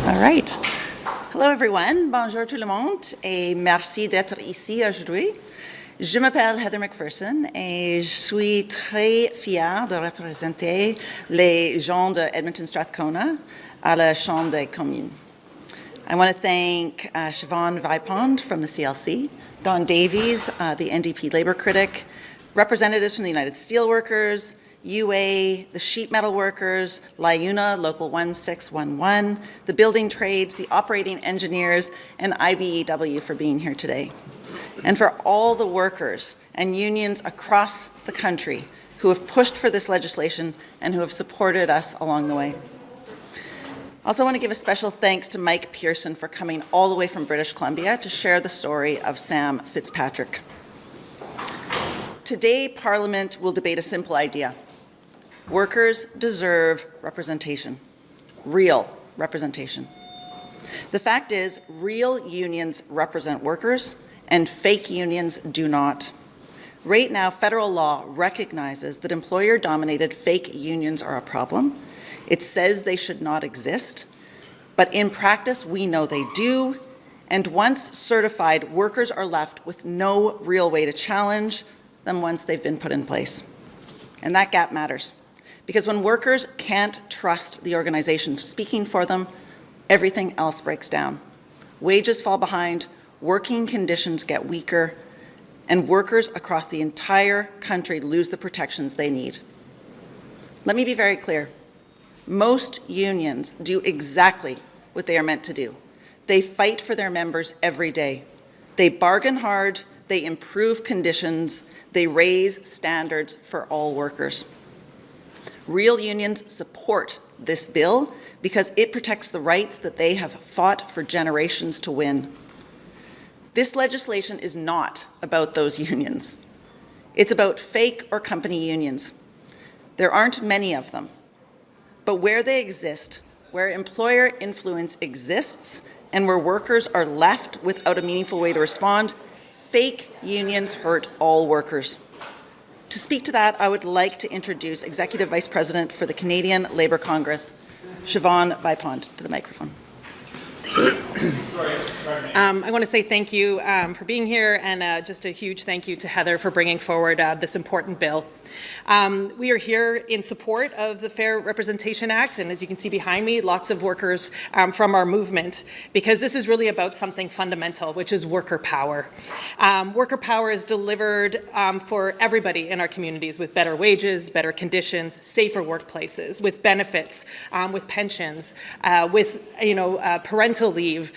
All right. Hello everyone, bonjour tout le monde et merci d'être ici aujourd'hui. Je m'appelle Heather McPherson et je suis très fière de représenter les gens de Edmonton-Strathcona à la Chambre des communes. I want to thank Siobhán Vipond from the CLC, Don Davies, the NDP Labour critic, representatives from the United Steelworkers, UA, the sheet metal workers, LIUNA, Local 1611, the building trades, the operating engineers, and IBEW for being here today. And for all the workers and unions across the country who have pushed for this legislation and who have supported us along the way. I also want to give a special thanks to McPherson for coming all the way from British Columbia to share the story of Sam Fitzpatrick. Today, Parliament will debate a simple idea. Workers deserve representation, real representation. The fact is, real unions represent workers and fake unions do not. Right now, federal law recognizes that employer-dominated fake unions are a problem. It says they should not exist, but in practice, we know they do, and once certified, workers are left with no real way to challenge them once they've been put in place. And that gap matters. Because when workers can't trust the organization speaking for them, everything else breaks down. Wages fall behind, working conditions get weaker, and workers across the entire country lose the protections they need. Let me be very clear. Most unions do exactly what they are meant to do. They fight for their members every day. They bargain hard, they improve conditions, they raise standards for all workers. Real unions support this bill because it protects the rights that they have fought for generations to win. This legislation is not about those unions. It's about fake or company unions. There aren't many of them, but where they exist, where employer influence exists, and where workers are left without a meaningful way to respond, fake unions hurt all workers. To speak to that, I would like to introduce Executive Vice President for the Canadian Labour Congress, Siobhán Vipond, to the microphone. I want to say thank you for being here, and just a huge thank you to Heather for bringing forward this important bill. We are here in support of the Fair Representation Act, and as you can see behind me, lots of workers from our movement, because this is really about something fundamental, which is worker power. Worker power is delivered for everybody in our communities with better wages, better conditions, safer workplaces, with benefits, with pensions, with parental leave,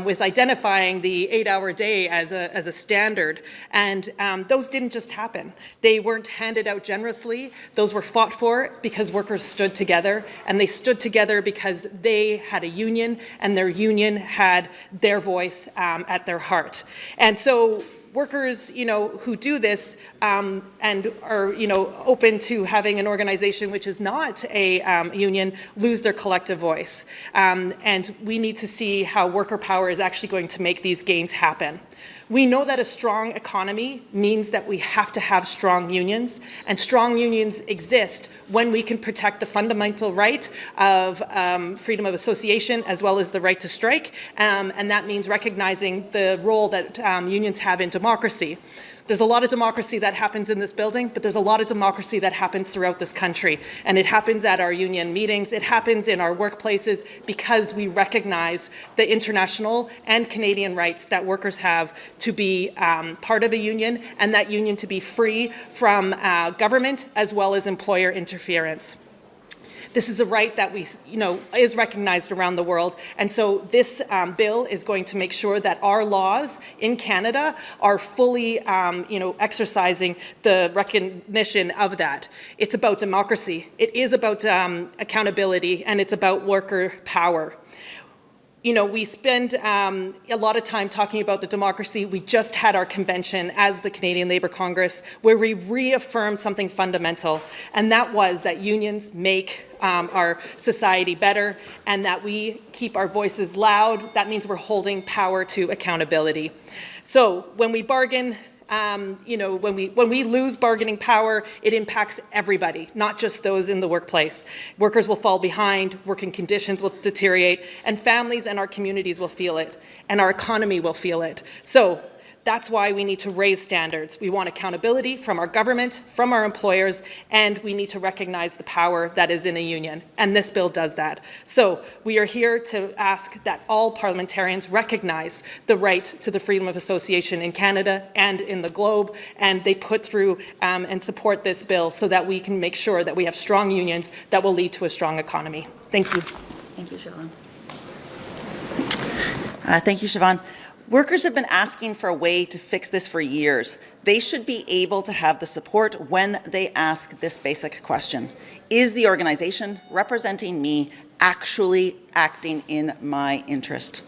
with identifying the 8-hour day as a standard. And those didn't just happen. They weren't handed out generously. Those were fought for because workers stood together, and they stood together because they had a union, and their union had their voice at their heart. And so workers, who do this and are, open to having an organization which is not a union, lose their collective voice. And we need to see how worker power is actually going to make these gains happen. We know that a strong economy means that we have to have strong unions, and strong unions exist when we can protect the fundamental right of freedom of association as well as the right to strike, and that means recognizing the role that unions have in democracy. There's a lot of democracy that happens in this building, but there's a lot of democracy that happens throughout this country. And it happens at our union meetings, it happens in our workplaces, because we recognize the international and Canadian rights that workers have to be part of a union, and that union to be free from government as well as employer interference. This is a right that is recognized around the world, and so this bill is going to make sure that our laws in Canada are fully, exercising the recognition of that. It's about democracy. It is about accountability, and it's about worker power. We spend a lot of time talking about the democracy. We just had our convention as the Canadian Labour Congress, where we reaffirmed something fundamental, and that was that unions make our society better, and that we keep our voices loud. That means we're holding power to accountability. So when we bargain when we lose bargaining power, it impacts everybody, not just those in the workplace. Workers will fall behind, working conditions will deteriorate, and families and our communities will feel it, and our economy will feel it. So that's why we need to raise standards. We want accountability from our government, from our employers, and we need to recognize the power that is in a union. And this bill does that. So we are here to ask that all parliamentarians recognize the right to the freedom of association in Canada and in the globe, and they put through and support this bill so that we can make sure that we have strong unions that will lead to a strong economy. Thank you. Thank you, Siobhán. Thank you, Siobhán. Workers have been asking for a way to fix this for years. They should be able to have the support when they ask this basic question. Is the organization representing me actually acting in my interest?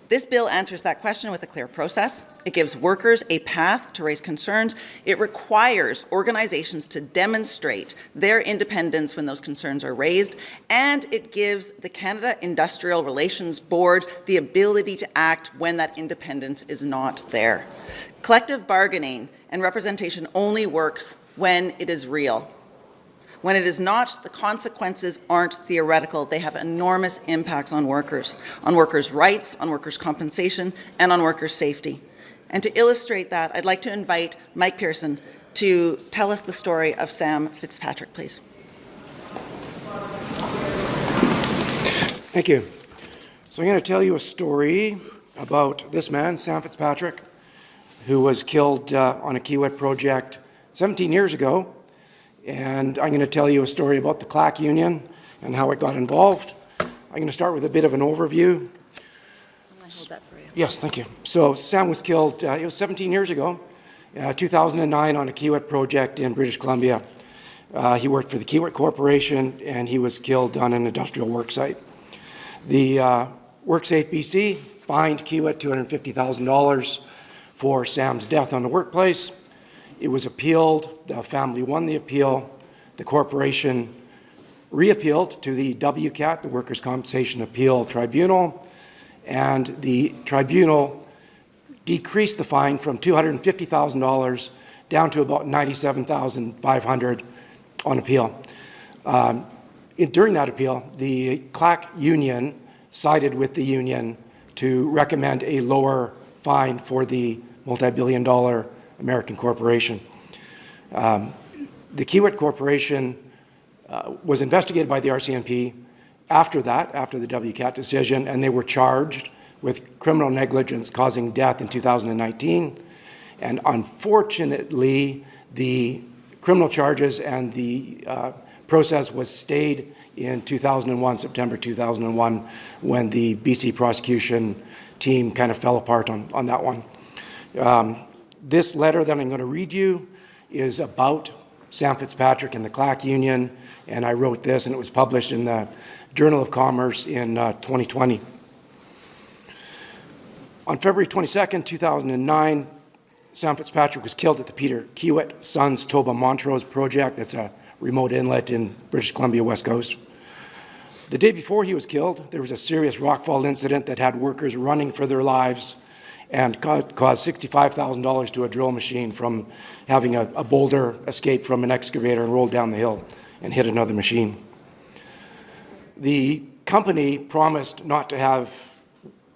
This bill answers that question with a clear process. It gives workers a path to raise concerns. It requires organizations to demonstrate their independence when those concerns are raised. And it gives the Canada Industrial Relations Board the ability to act when that independence is not there. Collective bargaining and representation only works when it is real. When it is not, the consequences aren't theoretical. They have enormous impacts on workers' rights, on workers' compensation, and on workers' safety. And to illustrate that, I'd like to invite McPherson to tell us the story of Sam Fitzpatrick, please. Thank you. So I'm going to tell you a story about this man, Sam Fitzpatrick, who was killed on a Kiewit project 17 years ago. And I'm going to tell you a story about the CLAC union and how it got involved. I'm going to start with a bit of an overview. I'm going to hold that for you. Yes, thank you. So Sam was killed, it was 17 years ago, 2009 on a Kiewit project in British Columbia. He worked for the Kiewit Corporation and he was killed on an industrial work site. The WorkSafe BC fined Kiewit $250,000 for Sam's death on the workplace. It was appealed, the family won the appeal, the corporation reappealed to the WCAT, the Workers' Compensation Appeal Tribunal, and the tribunal decreased the fine from $250,000 down to about $97,500 on appeal. During that appeal, the CLAC union sided with the union to recommend a lower fine for the multi-billion-dollar American corporation. The Kiewit Corporation was investigated by the RCMP after the WCAT decision, and they were charged with criminal negligence causing death in 2019. And unfortunately, the criminal charges and the process was stayed in 2001, September 2001, when the BC prosecution team kind of fell apart on that one. This letter that I'm going to read you is about Sam Fitzpatrick and the CLAC union, and I wrote this, and it was published in the Journal of Commerce in 2020. On February 22nd, 2009, Sam Fitzpatrick was killed at the Peter Kiewit Sons Toba Montrose project. That's a remote inlet in British Columbia, West Coast. The day before he was killed, there was a serious rockfall incident that had workers running for their lives and caused $65,000 to a drill machine from having a boulder escape from an excavator and roll down the hill and hit another machine. The company promised not to have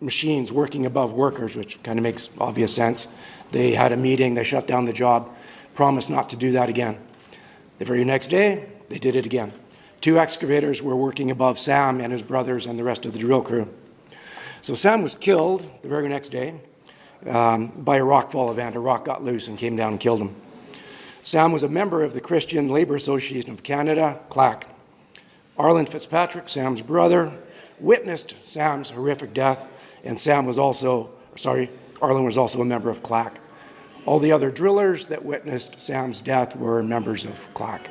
machines working above workers, which kind of makes obvious sense. They had a meeting, they shut down the job, promised not to do that again. The very next day, they did it again. 2 excavators were working above Sam and his brothers and the rest of the drill crew. So Sam was killed the very next day by a rockfall event. A rock got loose and came down and killed him. Sam was a member of the Christian Labour Association of Canada, CLAC. Arlen Fitzpatrick, Sam's brother, witnessed Sam's horrific death, and Arlen was also a member of CLAC. All the other drillers that witnessed Sam's death were members of CLAC.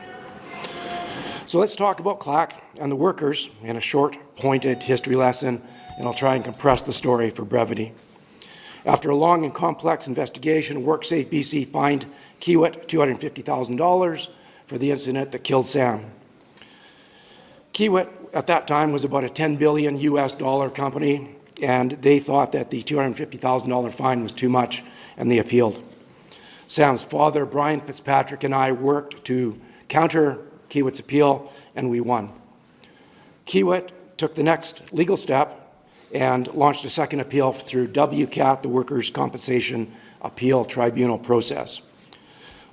So let's talk about CLAC and the workers in a short, pointed history lesson, and I'll try and compress the story for brevity. After a long and complex investigation, WorkSafe BC fined Kiewit $250,000 for the incident that killed Sam. Kiewit at that time was about a $10 billion US company, and they thought that the $250,000 fine was too much, and they appealed. Sam's father, Brian Fitzpatrick, and I worked to counter Kiewit's appeal, and we won. Kiewit took the next legal step and launched a second appeal through WCAT, the Workers' Compensation Appeal Tribunal process.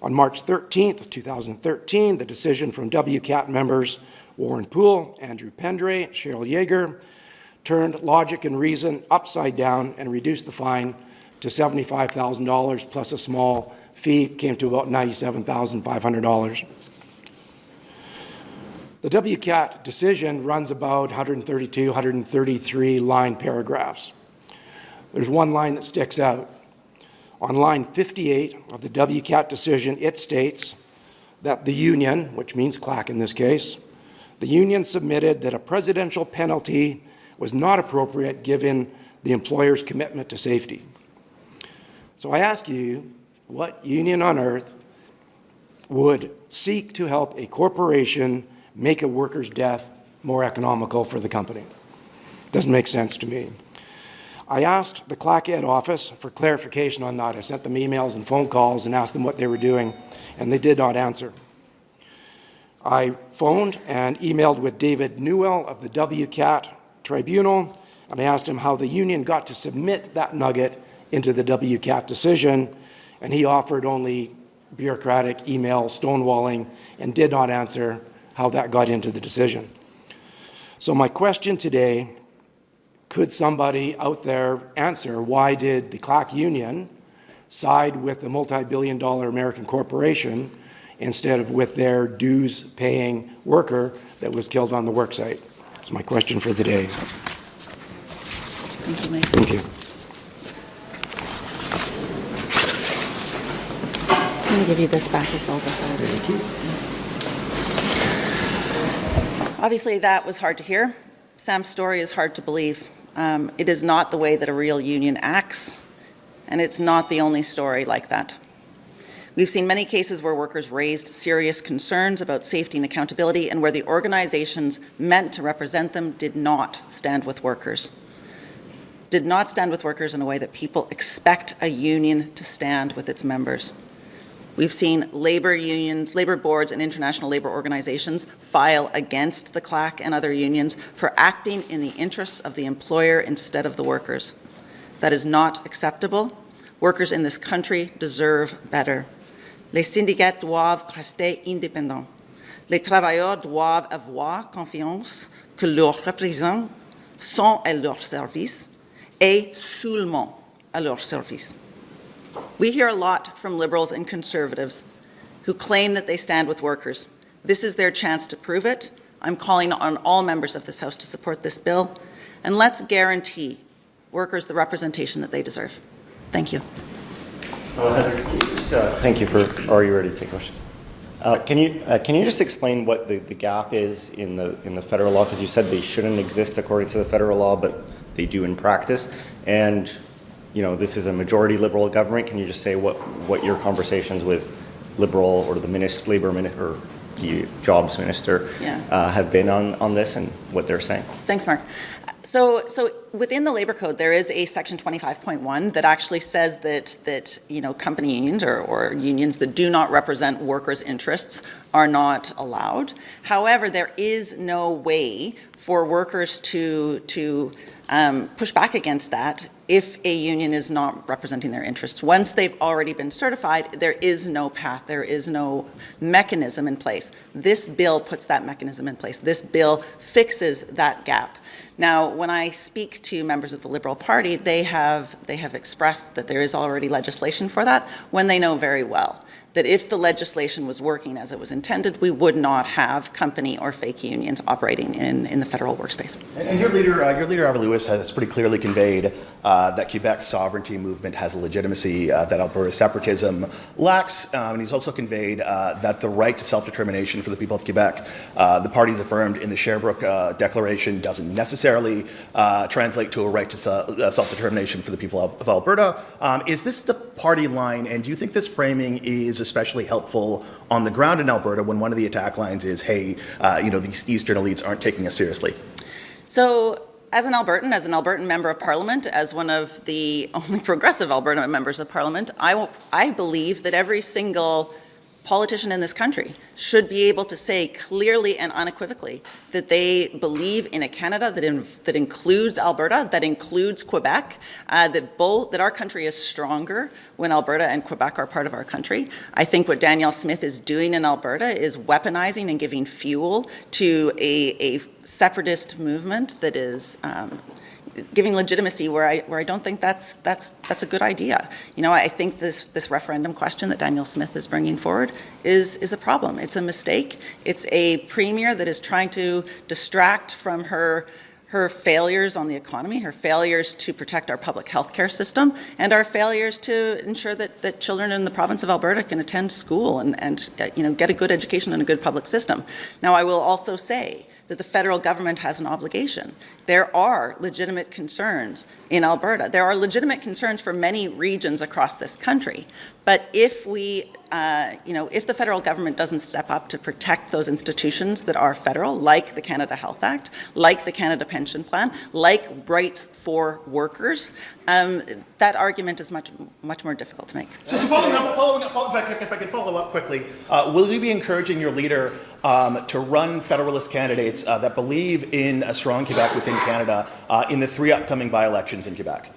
On March 13th, 2013, the decision from WCAT members Warren Poole, Andrew Pendre, Cheryl Yeager turned logic and reason upside down and reduced the fine to $75,000 plus a small fee, came to about $97,500. The WCAT decision runs about 132, 133 line paragraphs. There's one line that sticks out. On line 58 of the WCAT decision, it states that the union, which means CLAC in this case, the union submitted that a presidential penalty was not appropriate given the employer's commitment to safety. So I ask you, what union on earth would seek to help a corporation make a worker's death more economical for the company? Doesn't make sense to me. I asked the CLAC Ed office for clarification on that. I sent them emails and phone calls and asked them what they were doing, and they did not answer. I phoned and emailed with David Newell of the WCAT Tribunal, and I asked him how the union got to submit that nugget into the WCAT decision, and he offered only bureaucratic email stonewalling and did not answer how that got into the decision. So my question today, could somebody out there answer why did the CLAC union side with the multi-billion-dollar American corporation instead of with their dues-paying worker that was killed on the worksite? That's my question for the day. Thank you, Mike. Thank you. I'm going to give you this back as well. Thank you. Yes. Obviously, that was hard to hear. Sam's story is hard to believe. It is not the way that a real union acts, and it's not the only story like that. We've seen many cases where workers raised serious concerns about safety and accountability, and where the organizations meant to represent them did not stand with workers. Did not stand with workers in a way that people expect a union to stand with its members. We've seen labor unions, labor boards, and international labor organizations file against the CLAC and other unions for acting in the interests of the employer instead of the workers. That is not acceptable. Workers in this country deserve better. Les syndicats doivent rester indépendants. Les travailleurs doivent avoir confiance que leurs représentants sont à leur service et seulement à leur service. We hear a lot from Liberals and Conservatives who claim that they stand with workers. This is their chance to prove it. I'm calling on all members of this House to support this bill, and let's guarantee workers the representation that they deserve. Thank you. Heather, thank you for. Are you ready to take questions? Can you just explain what the gap is in the federal law? Because you said they shouldn't exist according to the federal law, but they do in practice. And you know, this is a majority Liberal government. Can you just say what your conversations with Liberal or the labor minister or the jobs minister have been on this and what they're saying? Thanks, Mark. So within the Labour Code, there is a section 25.1 that actually says that you know, company unions or unions that do not represent workers' interests are not allowed. However, there is no way for workers to push back against that if a union is not representing their interests. Once they've already been certified, there is no path, there is no mechanism in place. This bill puts that mechanism in place. This bill fixes that gap. Now, when I speak to members of the Liberal Party, they have expressed that there is already legislation for that, when they know very well that if the legislation was working as it was intended, we would not have company or fake unions operating in the federal workspace. And your leader, Ava Lewis, has pretty clearly conveyed that Quebec's sovereignty movement has a legitimacy that Alberta's separatism lacks. And he's also conveyed that the right to self-determination for the people of Quebec, the parties affirmed in the Sherbrooke Declaration, doesn't necessarily translate to a right to self-determination for the people of Alberta. Is this the party line, and do you think this framing is especially helpful on the ground in Alberta when one of the attack lines is, hey, you know, these Eastern elites aren't taking us seriously? So As an Albertan member of Parliament, as one of the only progressive Alberta members of Parliament, I believe that every single politician in this country should be able to say clearly and unequivocally that they believe in a Canada that includes Alberta, that includes Quebec, that our country is stronger when Alberta and Quebec are part of our country. I think what Danielle Smith is doing in Alberta is weaponizing and giving fuel to a separatist movement that is giving legitimacy where I don't think that's a good idea. I think this referendum question that Danielle Smith is bringing forward is a problem. It's a mistake. It's a premier that is trying to distract from her failures on the economy, her failures to protect our public health care system, and our failures to ensure that children in the province of Alberta can attend school and get a good education and a good public system. Now, I will also say that the federal government has an obligation. There are legitimate concerns in Alberta. There are legitimate concerns for many regions across this country. But if if the federal government doesn't step up to protect those institutions that are federal, like the Canada Health Act, like the Canada Pension Plan, like rights for workers, that argument is much more difficult to make. So following up, if I can follow up quickly, will you be encouraging your leader to run Federalist candidates that believe in a strong Quebec within Canada in the 3 upcoming by-elections in Quebec?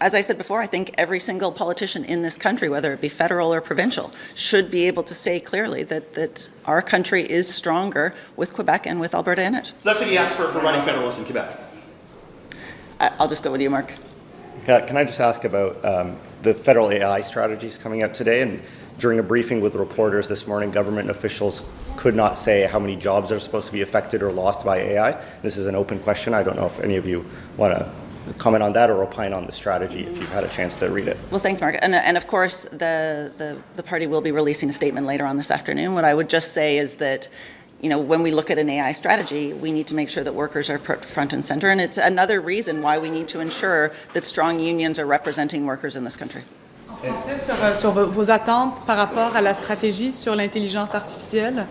As I said before, I think every single politician in this country, whether it be federal or provincial, should be able to say clearly that our country is stronger with Quebec and with Alberta in it. So that's a yes for running Federalist in Quebec. I'll just go with you, Mark. Can I just ask about the federal AI strategies coming out today? And during a briefing with reporters this morning, government officials could not say how many jobs are supposed to be affected or lost by AI. This is an open question. I don't know if any of you want to comment on that or opine on the strategy if you've had a chance to read it. Well, thanks, Mark. And of course, the party will be releasing a statement later on this afternoon. What I would just say is that when we look at an AI strategy, we need to make sure that workers are put front and center. And it's another reason why we need to ensure that strong unions are representing workers in this country. En français, sur vos attentes par rapport à la stratégie sur l'intelligence artificielle.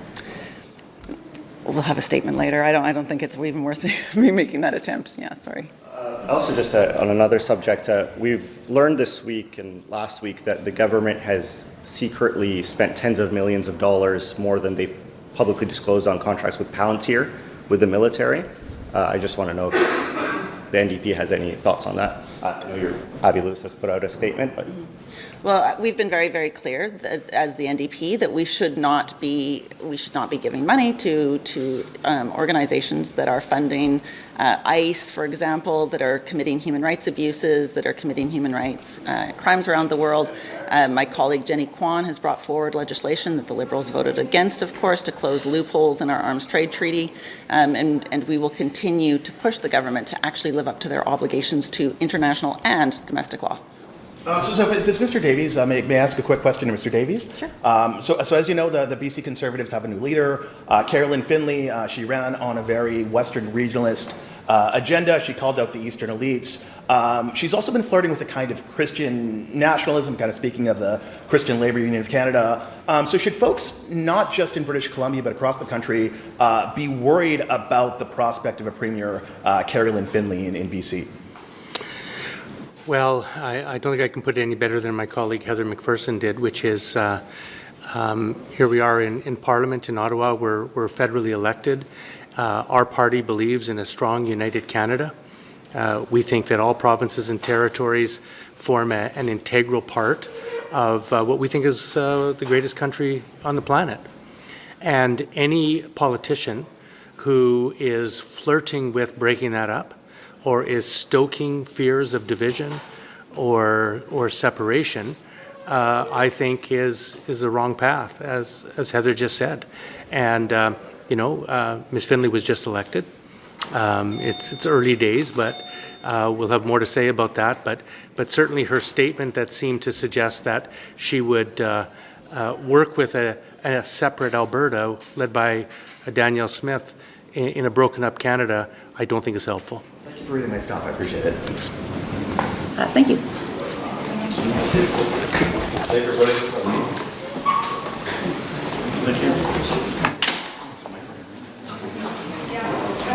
We'll have a statement later. I don't think it's even worth me making that attempt. Yeah, sorry. Also, just on another subject, we've learned this week and last week that the government has secretly spent tens of millions of dollars more than they've publicly disclosed on contracts with Palantir, with the military. I just want to know if the NDP has any thoughts on that. I know Abby Lewis has put out a statement, but... Well, we've been very, very clear that, as the NDP, that we should not be giving money to organizations that are funding ICE, for example, that are committing human rights abuses, that are committing human rights crimes around the world. My colleague Jenny Kwan has brought forward legislation that the Liberals voted against, of course, to close loopholes in our arms trade treaty, and we will continue to push the government to actually live up to their obligations to international and domestic law. So does Mr. Davies, may I ask a quick question to Mr. Davies? Sure. So as you know, the BC Conservatives have a new leader, Carolyn Finlay. She ran on a very Western regionalist agenda. She called out the Eastern elites. She's also been flirting with a kind of Christian nationalism, kind of speaking of the Christian Labour Union of Canada. So should folks, not just in British Columbia, but across the country, be worried about the prospect of a Premier, Carolyn Finlay in BC? Well, I don't think I can put it any better than my colleague Heather McPherson did, which is here we are in Parliament in Ottawa. We're federally elected. Our party believes in a strong, united Canada. We think that all provinces and territories form an integral part of what we think is the greatest country on the planet. And any politician who is flirting with breaking that up, or is stoking fears of division or separation, I think is the wrong path, as Heather just said. And Ms. Finlay was just elected. It's early days, but we'll have more to say about that. But certainly her statement that seemed to suggest that she would work with a separate Alberta led by Danielle Smith in a broken up Canada, I don't think is helpful. Thank you for reading my stuff. I appreciate it. Thanks. Thank you. Thank you.